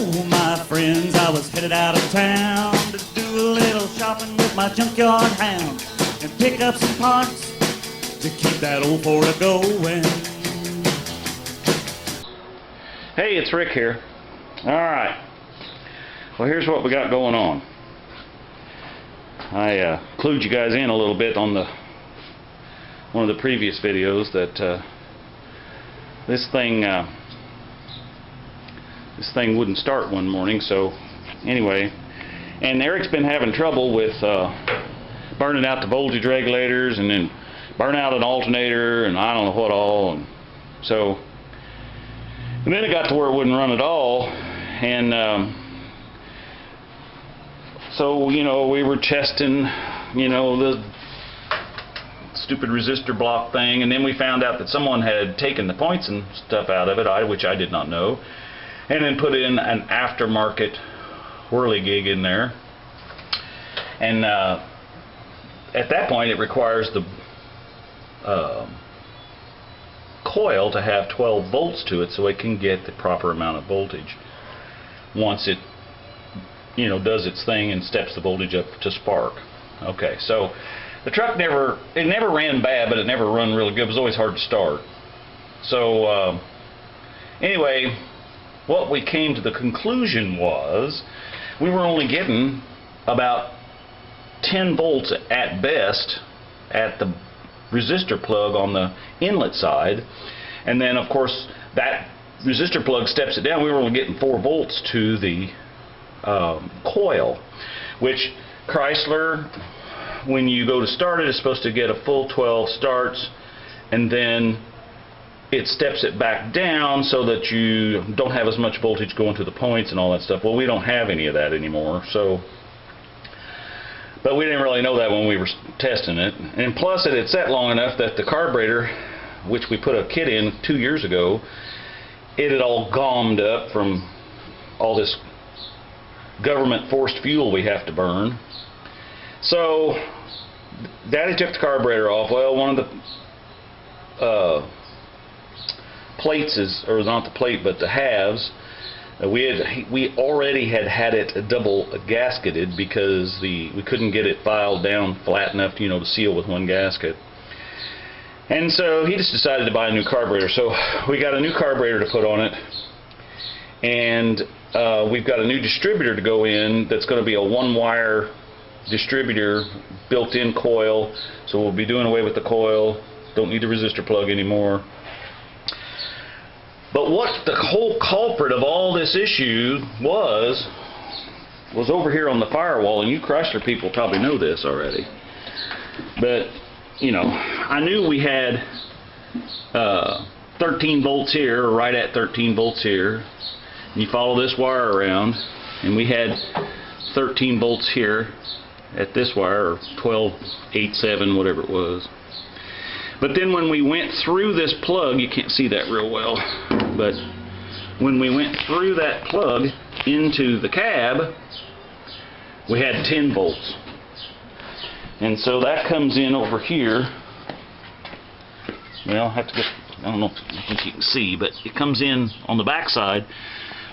Oh, my friends, I was headed out of town to do a little shopping with my junkyard hound and pick up some parts to keep that old Ford going. Hey, it's Rick here. Alright. Well, here's what we got going on. I clued you guys in a little bit on one of the previous videos that this thing wouldn't start one morning. So anyway, and Eric's been having trouble with burning out the voltage regulators and then burn out an alternator and I don't know what all. And then it got to where it wouldn't run at all, and so, you know, we were testing, you know, the stupid resistor block thing, and then we found out that someone had taken the points and stuff out of it, which I did not know, and then put in an aftermarket whirligig in there. And at that point, it requires the coil to have 12 volts to it so it can get the proper amount of voltage once it, you know, does its thing and steps the voltage up to spark. Okay, so the truck never ran bad, but it never run really good. It was always hard to start. So anyway, what we came to the conclusion was we were only getting about 10 volts at best at the resistor plug on the inlet side, and then of course that resistor plug steps it down. We were only getting 4 volts to the coil, which Chrysler, when you go to start it, is supposed to get a full 12 starts, and then it steps it back down so that you don't have as much voltage going to the points and all that stuff. Well, we don't have any of that anymore, so, but we didn't really know that when we were testing it. And plus it had set long enough that the carburetor, which we put a kit in 2 years ago, it had all gommed up from all this government forced fuel we have to burn. So Daddy took the carburetor off. Well, one of the plates or not the plate, but the halves, we already had it double gasketed because we couldn't get it filed down flat enough, you know, to seal with one gasket. And so he just decided to buy a new carburetor. So we got a new carburetor to put on it, and we've got a new distributor to go in that's going to be a one-wire distributor, built-in coil. So we'll be doing away with the coil. Don't need the resistor plug anymore. But what the whole culprit of all this issue was over here on the Firewall, and you Chrysler people probably know this already. But, you know, I knew we had 13 volts here, or right at 13 volts here. And you follow this wire around, and we had 13 volts here at this wire, or 12.87, whatever it was. But then when we went through this plug, you can't see that real well, but when we went through that plug into the cab, we had 10 volts. And so that comes in over here. Well, I don't know if you can see, but it comes in on the back side.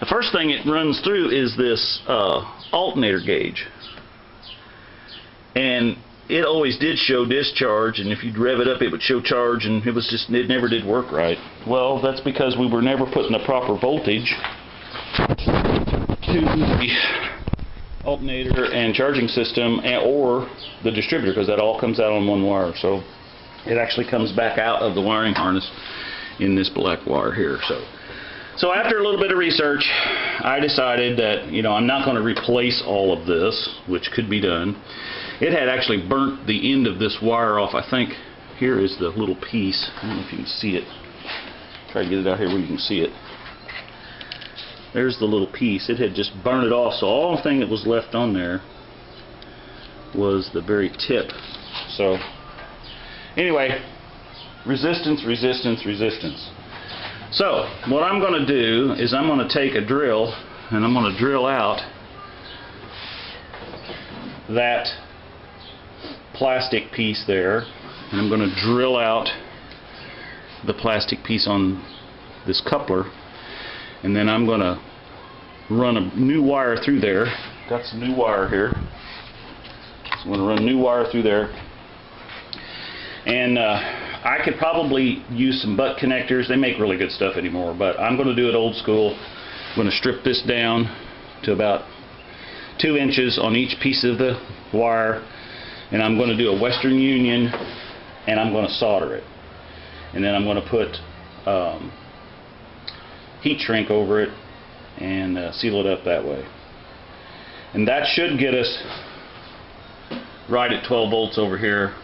The first thing it runs through is this alternator gauge. And it always did show discharge, and if you'd rev it up, it would show charge, and it never did work right. Well, that's because we were never putting the proper voltage to the alternator and charging system or the distributor, because that all comes out on one wire. So it actually comes back out of the wiring harness in this black wire here. So after a little bit of research, I decided that, you know, I'm not going to replace all of this, which could be done. It had actually burnt the end of this wire off. I think here is the little piece. I don't know if you can see it. Try to get it out here where you can see it. There's the little piece. It had just burned it off, so all the thing that was left on there was the very tip. So anyway, resistance, resistance, resistance. So what I'm going to do is I'm going to take a drill and I'm going to drill out that plastic piece there, and I'm going to drill out the plastic piece on this coupler, and then I'm going to run a new wire through there. Got some new wire here. So I'm going to run new wire through there. And I could probably use some butt connectors. They make really good stuff anymore, but I'm going to do it old school. I'm going to strip this down to about 2 inches on each piece of the wire, and I'm going to do a Western Union, and I'm going to solder it. And then I'm going to put heat shrink over it and seal it up that way. And that should get us right at 12 volts over here.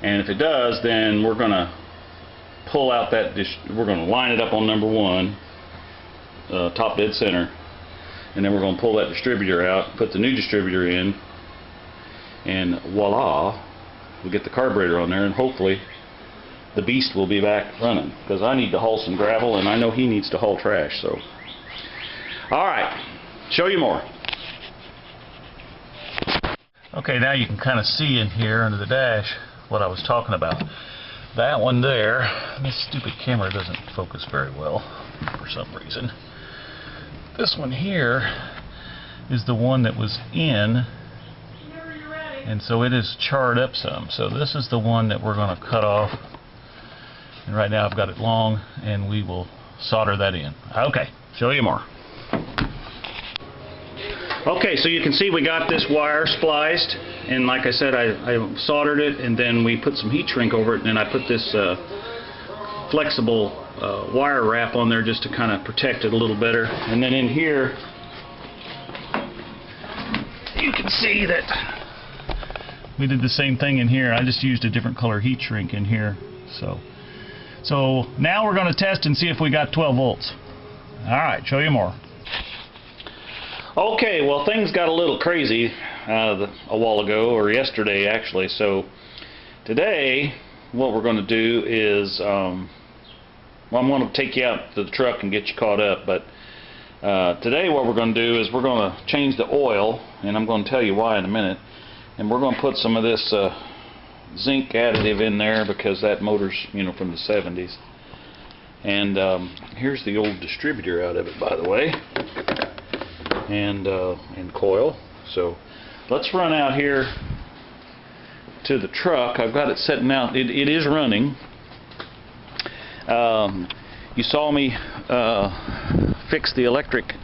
And if it does, then we're going to pull out that, we're going to line it up on number 1, top dead center, and then we're going to pull that distributor out, put the new distributor in, and voila, we'll get the carburetor on there, and hopefully the beast will be back running, because I need to haul some gravel, and I know he needs to haul trash. So, alright, show you more. Okay, now you can kind of see in here under the dash what I was talking about. That one there, this stupid camera doesn't focus very well for some reason. This one here is the one that was in, and so it is charred up some. So this is the one that we're going to cut off, and right now I've got it long, and we will solder that in. Okay, show you more. Okay, so you can see we got this wire spliced, and like I said, I soldered it, and then we put some heat shrink over it, and then I put this flexible wire wrap on there just to kind of protect it a little better. And then in here, you can see that we did the same thing in here. I just used a different color heat shrink in here. So now we're going to test and see if we got 12 volts. Alright, show you more. Okay, well, things got a little crazy a while ago, or yesterday actually. So today what we're going to do is well, I'm going to take you out to the truck and get you caught up, but today what we're going to do is we're going to change the oil, and I'm going to tell you why in a minute, and we're going to put some of this zinc additive in there because that motor's, you know, from the 70s. And here's the old distributor out of it, by the way, and coil. So let's run out here to the truck. I've got it setting out. It is running. You saw me fix the electric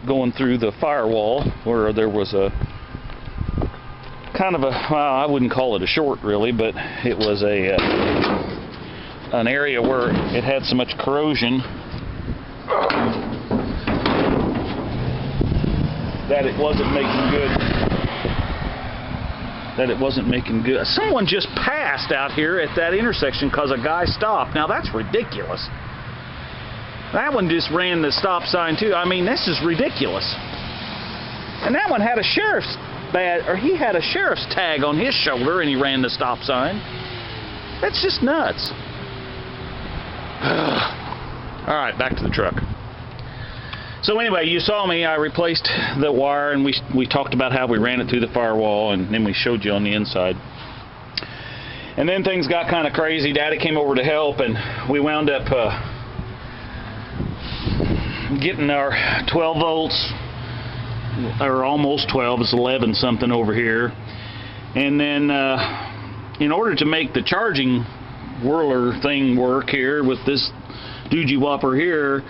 going through the firewall where there was a kind of a, well, I wouldn't call it a short really, but it was a an area where it had so much corrosion that it wasn't making good. Someone just passed out here at that intersection because a guy stopped. Now that's ridiculous. That one just ran the stop sign too. I mean, this is ridiculous. And that one had a sheriff's badge, or he had a sheriff's tag on his shoulder, and he ran the stop sign. That's just nuts. All right, back to the truck. So anyway, you saw me, I replaced the wire, and we talked about how we ran it through the firewall, and then we showed you on the inside. And then things got kind of crazy. Daddy came over to help, and we wound up getting our 12 volts, or almost 12, it's 11 something over here. And then in order to make the charging whirler thing work here with this doogie whopper here,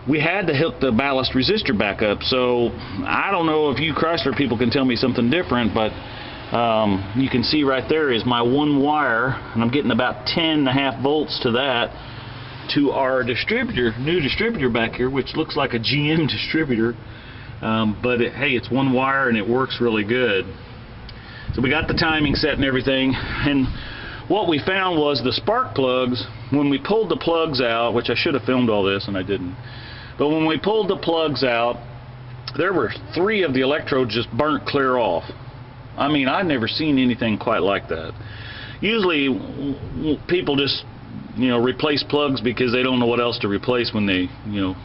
we had to hook the ballast resistor back up. So I don't know if you Chrysler people can tell me something different, but you can see right there is my one wire, and I'm getting about 10.5 volts to that, to our distributor, new distributor back here, which looks like a GM distributor, but hey, it's one wire and it works really good. So we got the timing set and everything, and what we found was the spark plugs, when we pulled the plugs out, which I should have filmed all this and I didn't, but when we pulled the plugs out, there were 3 of the electrodes just burnt clear off. I mean, I've never seen anything quite like that. Usually people just, you know, replace plugs because they don't know what else to replace when they, you know,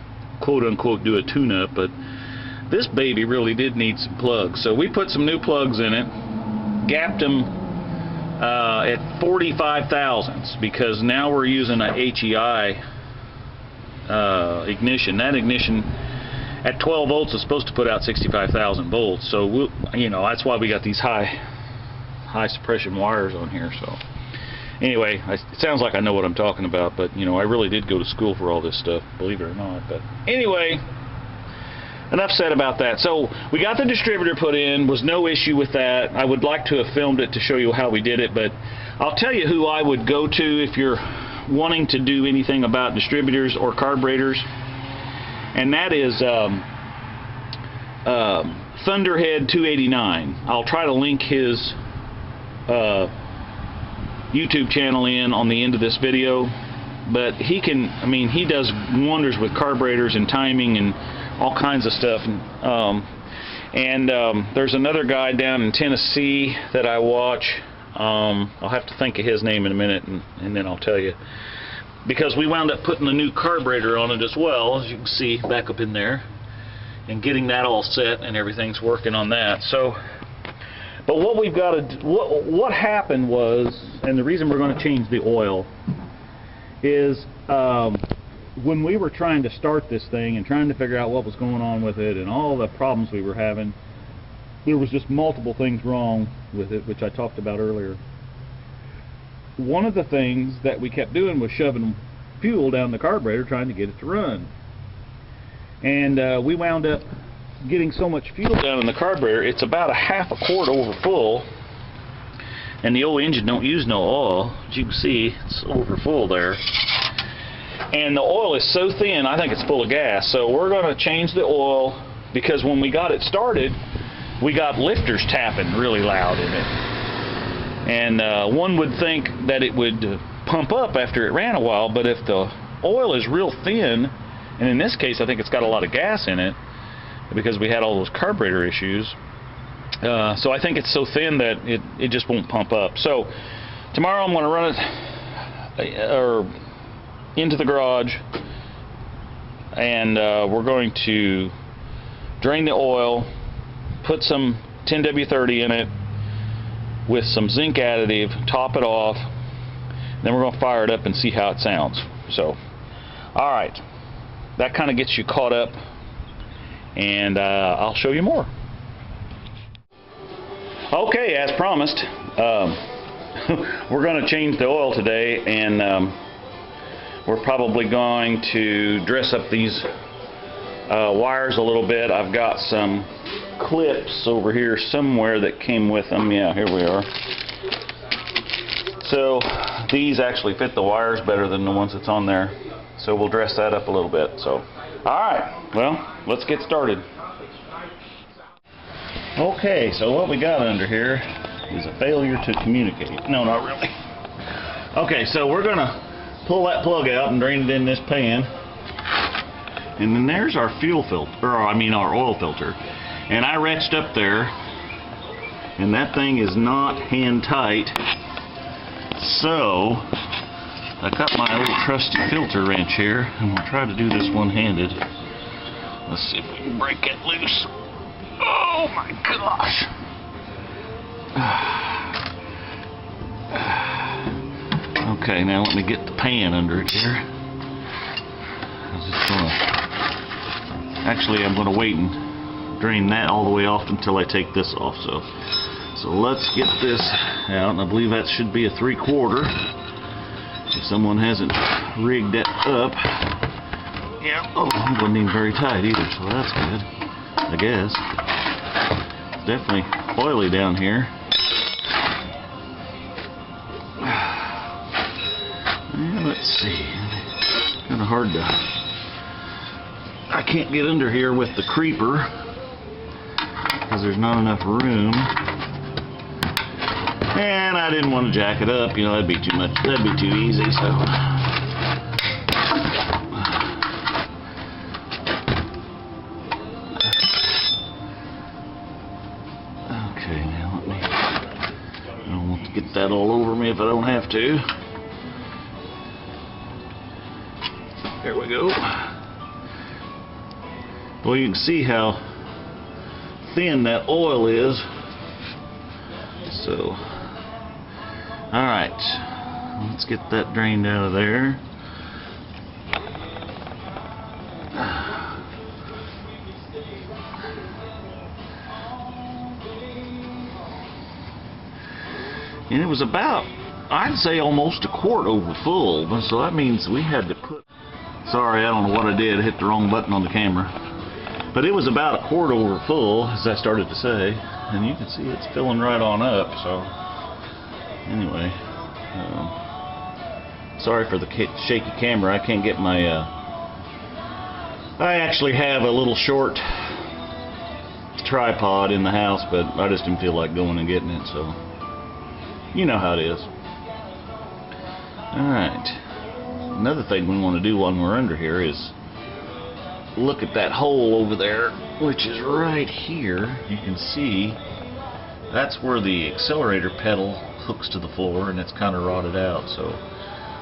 quote unquote do a tune-up, but this baby really did need some plugs. So we put some new plugs in it, gapped them at 45 thousandths, because now we're using a HEI ignition. That ignition at 12 volts is supposed to put out 65,000 volts. So we'll, you know, that's why we got these high suppression wires on here. So anyway, it sounds like I know what I'm talking about, but you know, I really did go to school for all this stuff, believe it or not. But anyway, enough said about that. So we got the distributor put in, was no issue with that. I would like to have filmed it to show you how we did it, but I'll tell you who I would go to if you're wanting to do anything about distributors or carburetors, and that is Thunderhead 289. I'll try to link his YouTube channel in on the end of this video, but he can, I mean, he does wonders with carburetors and timing and all kinds of stuff. There's another guy down in Tennessee that I watch. I'll have to think of his name in a minute, and then I'll tell you, because we wound up putting the new carburetor on it as well, as you can see back up in there, and getting that all set and everything's working on that. So, but what we've got to do, what happened was, and the reason we're going to change the oil is when we were trying to start this thing and trying to figure out what was going on with it and all the problems we were having, there was just multiple things wrong with it, which I talked about earlier. One of the things that we kept doing was shoving fuel down the carburetor trying to get it to run. And we wound up getting so much fuel down in the carburetor, it's about a half a quart over full, and the old engine don't use no oil. As you can see, it's over full there. And the oil is so thin, I think it's full of gas. So we're going to change the oil, because when we got it started, we got lifters tapping really loud in it. And one would think that it would pump up after it ran a while, but if the oil is real thin, and in this case I think it's got a lot of gas in it, because we had all those carburetor issues, so I think it's so thin that it just won't pump up. So tomorrow I'm going to run it into the garage, and we're going to drain the oil, put some 10W30 in it with some zinc additive, top it off, then we're going to fire it up and see how it sounds. So alright, that kind of gets you caught up, and I'll show you more. Okay, as promised, we're going to change the oil today, and we're probably going to dress up these wires a little bit. I've got some clips over here somewhere that came with them. Yeah, here we are. So these actually fit the wires better than the ones that's on there, so we'll dress that up a little bit. So alright, well, let's get started. Okay, so what we got under here is a failure to communicate. No, not really. Okay, so we're gonna pull that plug out and drain it in this pan, and then there's our fuel filter, or I mean our oil filter. And I wrenched up there, and that thing is not hand tight, so I got my little trusty filter wrench here, and we'll try to do this one-handed. Let's see if we can break it loose. Oh my gosh! Okay, now let me get the pan under it here. I'm gonna wait and drain that all the way off until I take this off. So let's get this out, and I believe that should be a 3/4. If someone hasn't rigged it up. Yeah, oh, it wasn't even very tight either, so that's good, I guess. It's definitely oily down here. Yeah, let's see. Kind of hard to... I can't get under here with the creeper because there's not enough room. And I didn't want to jack it up, you know, that'd be too much, that'd be too easy, so. Okay, now I don't want to get that all over me if I don't have to. There we go. Well, you can see how thin that oil is. So, alright, let's get that drained out of there. And it was about, I'd say almost a quart over full, so that means we had to put, sorry, I don't know what I did, I hit the wrong button on the camera. But it was about a quart over full, as I started to say, and you can see it's filling right on up, so anyway, sorry for the shaky camera. I can't get my, I actually have a little short tripod in the house, but I just didn't feel like going and getting it, so you know how it is. Alright, another thing we want to do while we're under here is look at that hole over there, which is right here. You can see that's where the accelerator pedal hooks to the floor, and it's kind of rotted out, so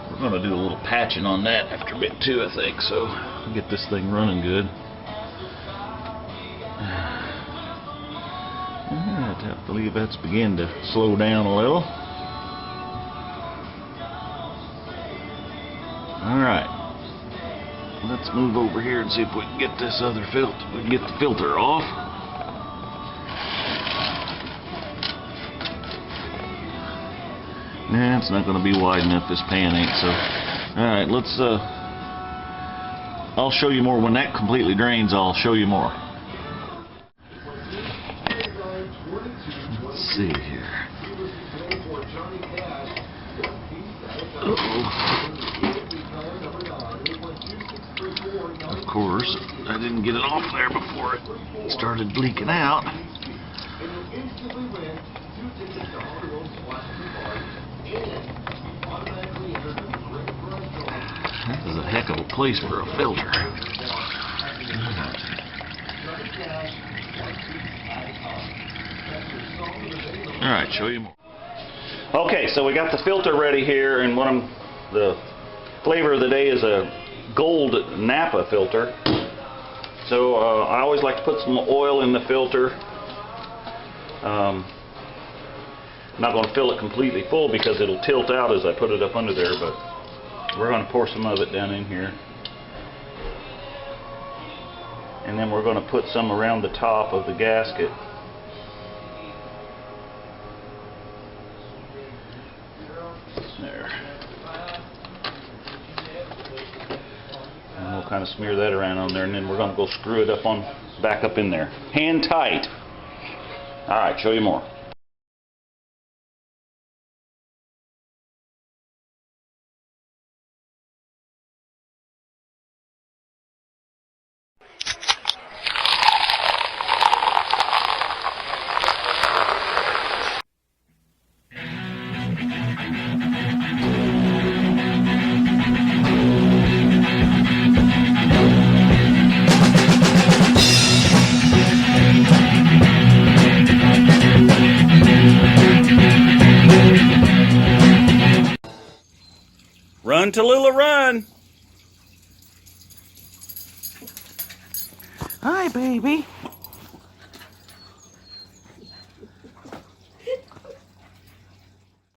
we're going to do a little patching on that after a bit too, I think, so we'll get this thing running good. I believe that's beginning to slow down a little. Alright, let's move over here and see if we can get this other filter, we can get the filter off. Nah, it's not going to be wide enough, this pan ain't, so. Alright, let's, I'll show you more when that completely drains, I'll show you more. Let's see here. Uh-oh. Of course, I didn't get it off there before it started leaking out. That is a heck of a place for a filter. Alright, show you more. Okay, so we got the filter ready here, and the flavor of the day is a gold Napa filter. So I always like to put some oil in the filter. I'm not going to fill it completely full because it'll tilt out as I put it up under there, but we're going to pour some of it down in here. And then we're going to put some around the top of the gasket. There. And we'll kind of smear that around on there, and then we're going to go screw it up back up in there. Hand tight. Alright, show you more. Run, Tallulah, run! Hi, baby.